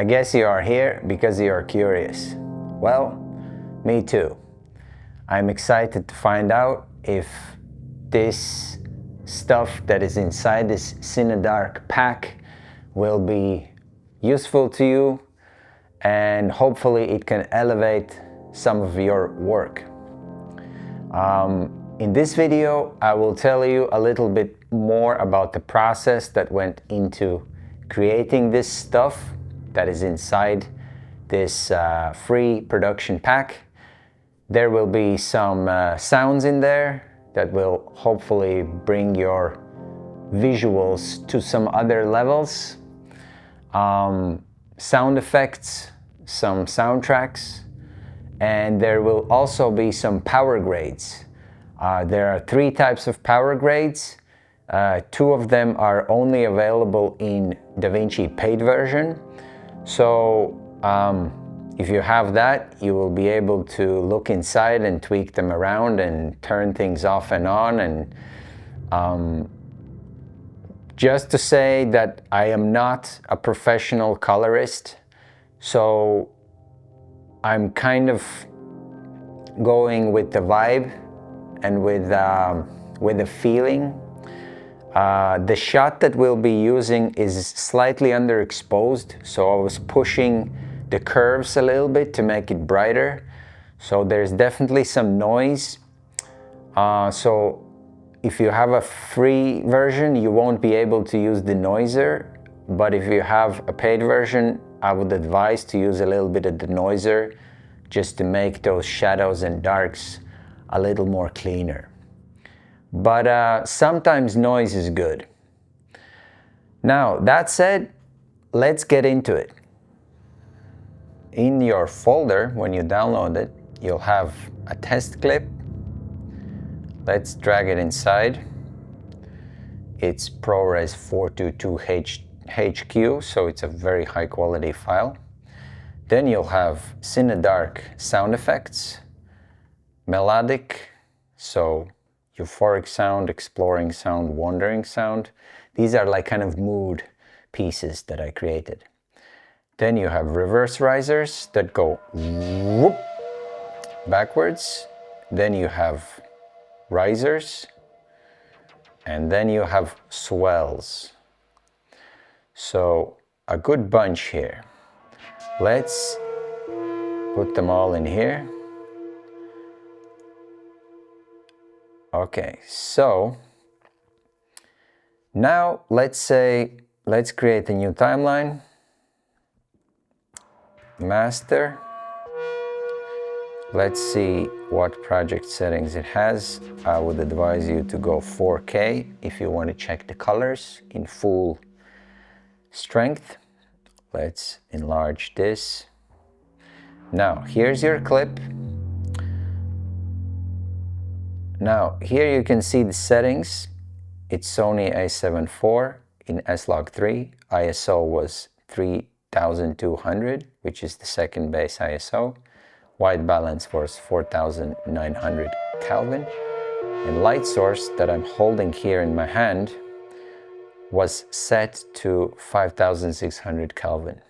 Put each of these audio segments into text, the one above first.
I guess you are here because you are curious. Well, me too. I'm excited to find out if this stuff that is inside this Cine Dark pack will be useful to you, and hopefully it can elevate some of your work. In this video, I will tell you a little bit more about the process that went into creating this stuff that is inside this free production pack. There will be some sounds in there that will hopefully bring your visuals to some other levels. Sound effects, some soundtracks, and there will also be some power grades. There are 3 types of power grades. 2 of them are only available in Davinci paid version. So if you have that, you will be able to look inside and tweak them around and turn things off and on. And just to say that I am not a professional colorist, so I'm kind of going with the vibe and with the feeling. The shot that we'll be using is slightly underexposed, so I was pushing the curves a little bit to make it brighter. So there's definitely some noise. So if you have a free version, you won't be able to use the noiser. But if you have a paid version, I would advise to use a little bit of the noiser just to make those shadows and darks a little more cleaner. But sometimes noise is good. Now, that said, let's get into it. In your folder, when you download it, you'll have a test clip. Let's drag it inside. It's ProRes 422 HQ, so it's a very high quality file. Then you'll have Cinedark sound effects, melodic, so euphoric sound, exploring sound, wandering sound. These are like kind of mood pieces that I created. Then you have reverse risers that go whoop backwards. Then you have risers. And then you have swells. So a good bunch here. Let's put them all in here. Okay, so now let's create a new timeline. Master. Let's see what project settings it has. I would advise you to go 4K if you want to check the colors in full strength. Let's enlarge this. Now, here's your clip. Now, here you can see the settings. It's Sony a7 IV in S-Log3. ISO was 3200, which is the second base ISO. White balance was 4900 Kelvin. And light source that I'm holding here in my hand was set to 5600 Kelvin.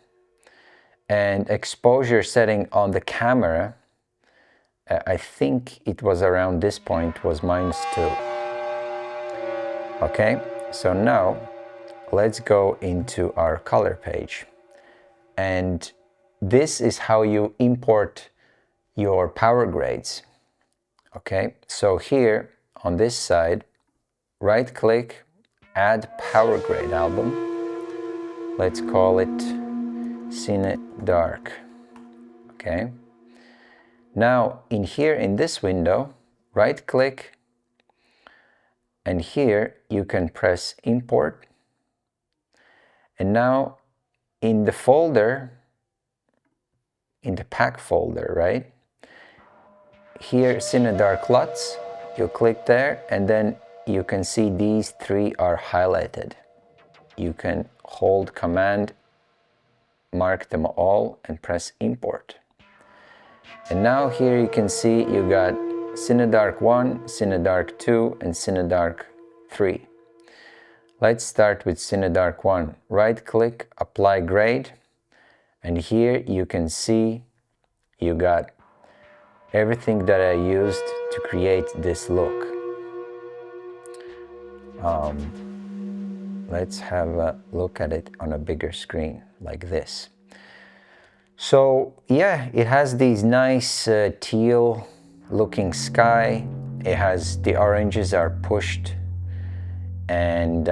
And exposure setting on the camera, I think it was around this point, was -2. Okay, so now let's go into our color page. And this is how you import your power grades. Okay, so here on this side, right click, add power grade album. Let's call it Cine Dark. Okay. Now in here in this window, right click, and here you can press import. And now in the folder, in the pack folder, right? Here, Cinedark LUTs, you click there, and then you can see these 3 are highlighted. You can hold Command, mark them all, and press import. And now here you can see you got Cinedark 1, Cinedark 2, and Cinedark 3. Let's start with Cinedark 1. Right click, apply grade, And here you can see you got everything that I used to create this look. Let's have a look at it on a bigger screen like this. So yeah, it has these nice teal looking sky. It has the oranges are pushed, and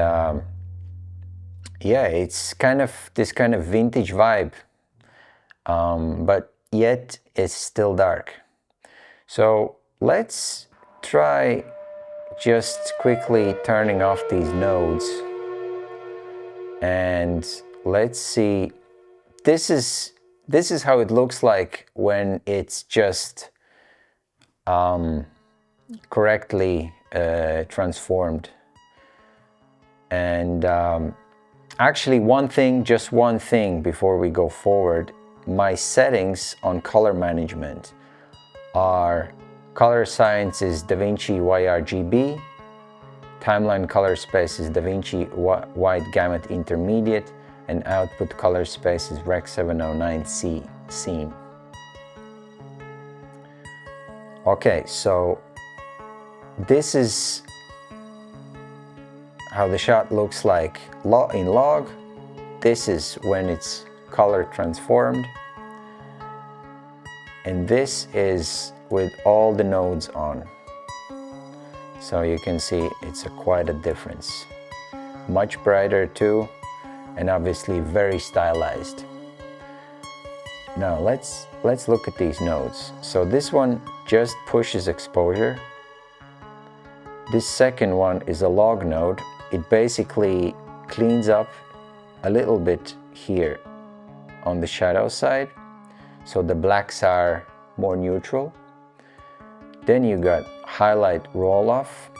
yeah, it's kind of this kind of vintage vibe, but yet it's still dark. So let's try just quickly turning off these nodes, and let's see. This is how it looks like when it's just correctly transformed. And actually, just one thing before we go forward. My settings on color management are: color science is Davinci YRGB, timeline color space is Davinci wide gamut intermediate, and output color space is Rec 709C scene. Okay, so this is how the shot looks like in log. This is when it's color transformed, and this is with all the nodes on. So you can see it's quite a difference. Much brighter too, and obviously very stylized. Now let's look at these nodes. So this one just pushes exposure. This second one is a log node. It basically cleans up a little bit here on the shadow side, so the blacks are more neutral. Then you got highlight roll off,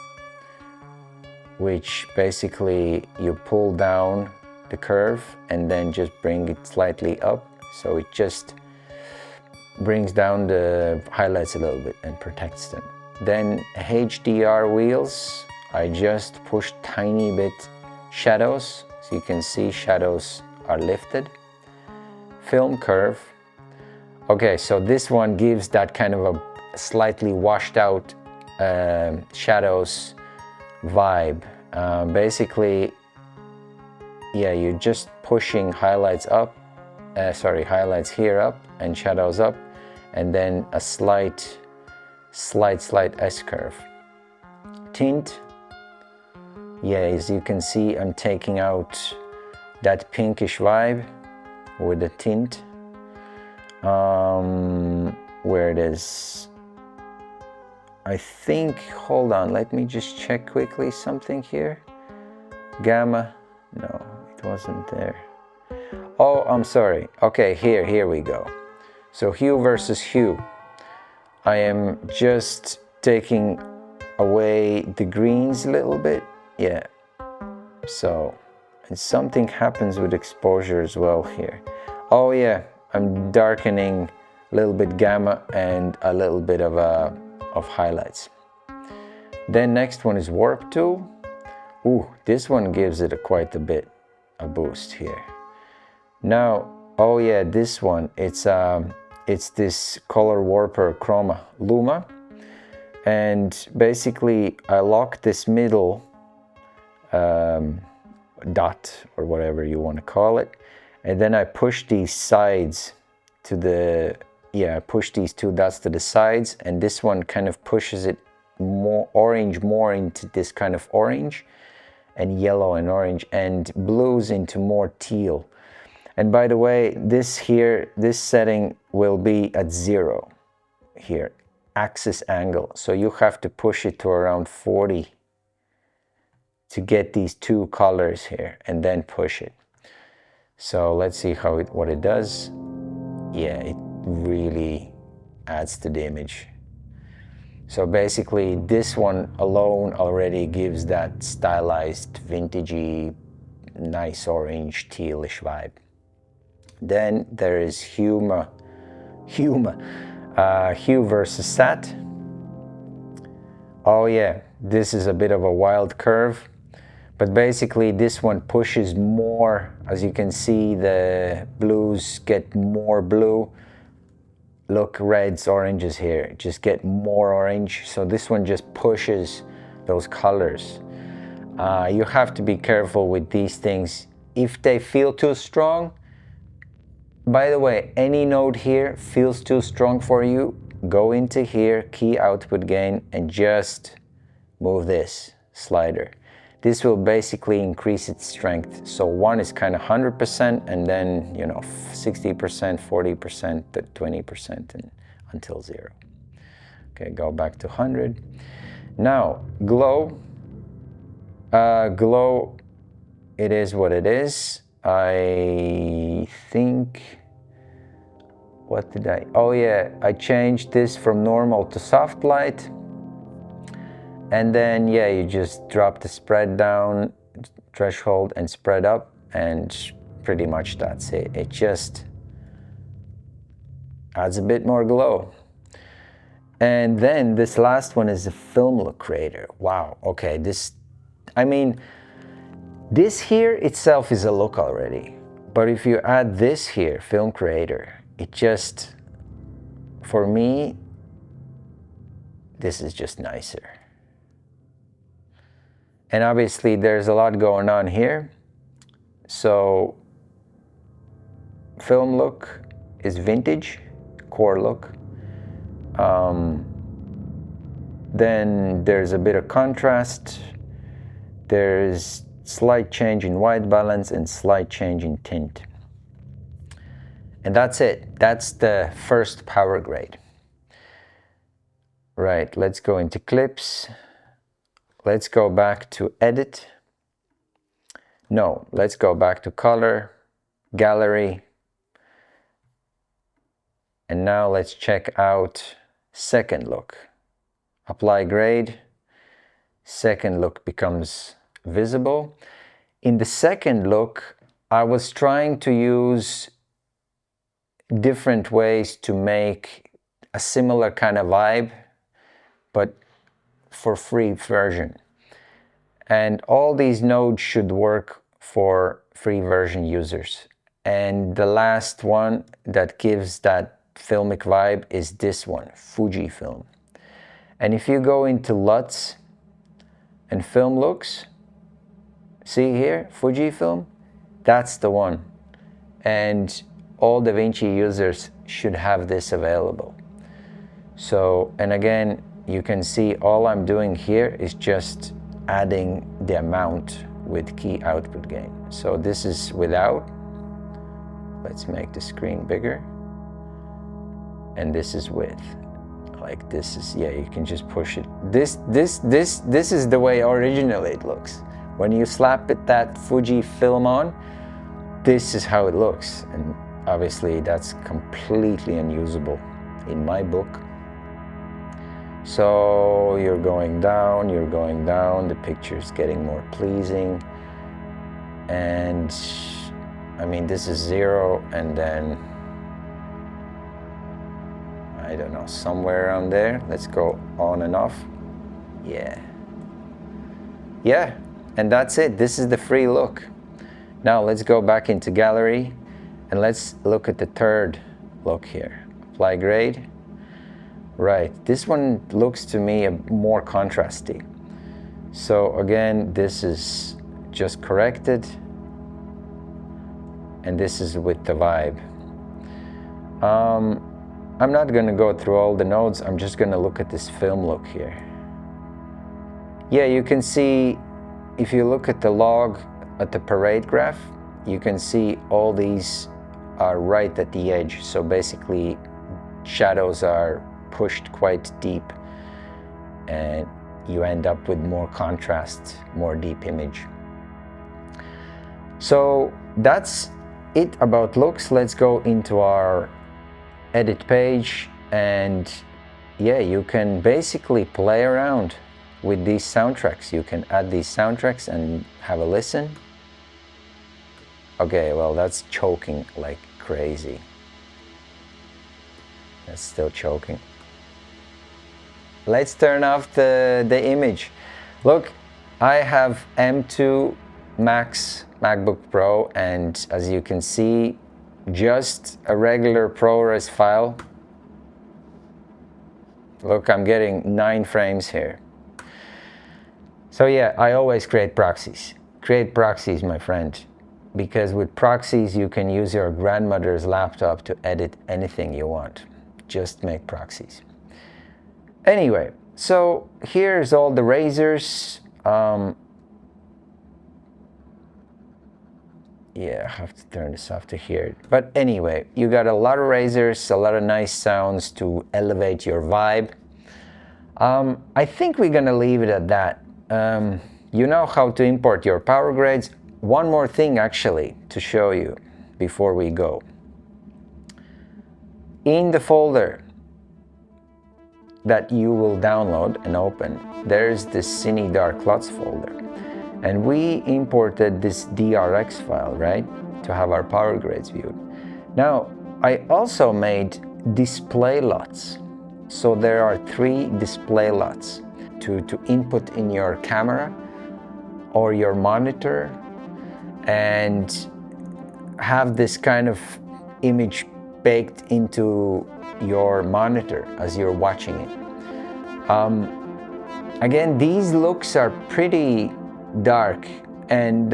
which basically you pull down the curve and then just bring it slightly up, so it just brings down the highlights a little bit and protects them. Then HDR wheels, I just push tiny bit shadows, so you can see shadows are lifted. Film curve. Okay, so this one gives that kind of a slightly washed out shadows vibe. Basically, yeah, you're just pushing highlights up, highlights here up and shadows up, and then a slight S-curve. Tint, yeah, as you can see, I'm taking out that pinkish vibe with the tint. Where it is, I think, hold on, let me just check quickly something here. Gamma, no, it wasn't there. Oh, I'm sorry. Okay, here we go. So hue versus hue. I am just taking away the greens a little bit. Yeah. So, and something happens with exposure as well here. Oh yeah, I'm darkening a little bit gamma and a little bit of highlights. Then next one is warp tool. Ooh, this one gives it quite a bit a boost here. Now, oh yeah, this one, it's this color warper chroma luma, and basically I lock this middle dot or whatever you want to call it, and then I push these sides to the, I push these two dots to the sides, and this one kind of pushes it more orange, more into this kind of orange, and yellow and orange, and blues into more teal. And by the way, this setting will be at 0 here, axis angle. So you have to push it to around 40 to get these two colors here, and then push it. So let's see what it does. Yeah, it really adds to the image. So basically this one alone already gives that stylized, vintagey, nice orange, tealish vibe. Then there is hue versus sat. Oh yeah, this is a bit of a wild curve, But basically this one pushes more. As you can see, the blues get more blue. Look, reds, oranges here, just get more orange. So this one just pushes those colors. You have to be careful with these things. If they feel too strong, by the way, any node here feels too strong for you, go into here, key output gain, and just move this slider. This will basically increase its strength. So one is kind of 100%, and then, you know, 60%, 40%, 20%, and until 0. Okay, go back to 100. Now, glow. Glow, it is what it is. I think, what did I, oh yeah, I changed this from normal to soft light. And then, yeah, you just drop the spread down, threshold, and spread up, and pretty much that's it. It just adds a bit more glow. And then this last one is the film look creator. Wow, okay, this, I mean, this here itself is a look already. But if you add this here, film creator, it just, for me, this is just nicer. And obviously there's a lot going on here. So film look is vintage, core look. Then there's a bit of contrast. There's slight change in white balance and slight change in tint. And that's it. That's the first power grade. Right, let's go into clips. Let's go back to edit. No, let's go back to color, gallery. And now let's check out second look. Apply grade. Second look becomes visible. In the second look, I was trying to use different ways to make a similar kind of vibe, but for free version. And all these nodes should work for free version users. And the last one that gives that filmic vibe is this one, Fujifilm. And if you go into LUTs and film looks, see here, Fujifilm, that's the one. And all Davinci users should have this available. So, and again, you can see all I'm doing here is just adding the amount with key output gain. So this is without. Let's make the screen bigger. And this is with. Like this is, yeah, you can just push it. This is the way originally it looks. When you slap it, that Fujifilm on, this is how it looks. And obviously that's completely unusable in my book. So you're going down, the picture's getting more pleasing. And I mean, this is 0, and then, I don't know, somewhere around there. Let's go on and off. Yeah. Yeah, and that's it. This is the free look. Now let's go back into gallery and let's look at the third look here. Apply grade. Right, this one looks to me more contrasty. So again, this is just corrected. And this is with the vibe. I'm not gonna go through all the nodes, I'm just gonna look at this film look here. Yeah, you can see, if you look at the log, at the parade graph, you can see all these are right at the edge. So basically, shadows are pushed quite deep, and you end up with more contrast, more deep image. So that's it about looks. Let's go into our edit page, and yeah, you can basically play around with these soundtracks. You can add these soundtracks and have a listen. Okay, well, that's choking like crazy. That's still choking. Let's turn off the image. Look, I have M2 Max MacBook Pro, and as you can see, just a regular ProRes file. Look, I'm getting 9 frames here. So yeah, I always create proxies. Create proxies, my friend, because with proxies you can use your grandmother's laptop to edit anything you want. Just make proxies. Anyway, so here's all the razors. Yeah, I have to turn this off to hear it. But anyway, you got a lot of razors, a lot of nice sounds to elevate your vibe. I think we're gonna leave it at that. You know how to import your power grades. One more thing actually to show you before we go. In the folder that you will download and open, there's this Cine Dark LUTs folder. And we imported this DRX file, right, to have our power grades viewed. Now, I also made display LUTs. So there are 3 display LUTs to input in your camera or your monitor and have this kind of image baked into your monitor as you're watching it. Again, these looks are pretty dark, and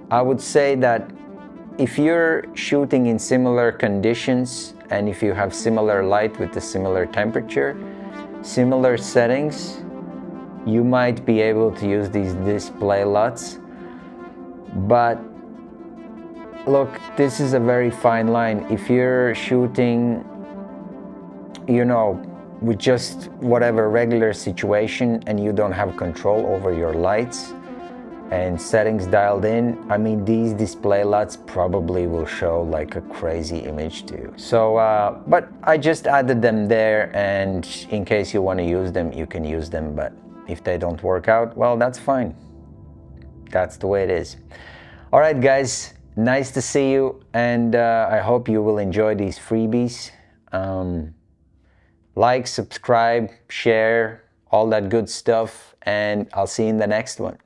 I would say that if you're shooting in similar conditions and if you have similar light with a similar temperature, similar settings, you might be able to use these display LUTs. But look, this is a very fine line. If you're shooting, you know, with just whatever regular situation and you don't have control over your lights and settings dialed in, I mean, these display LUTs probably will show like a crazy image to you. So, but I just added them there, and in case you want to use them, you can use them. But if they don't work out, well, that's fine. That's the way it is. All right, guys, nice to see you, and I hope you will enjoy these freebies. Like, subscribe, share, all that good stuff, and I'll see you in the next one.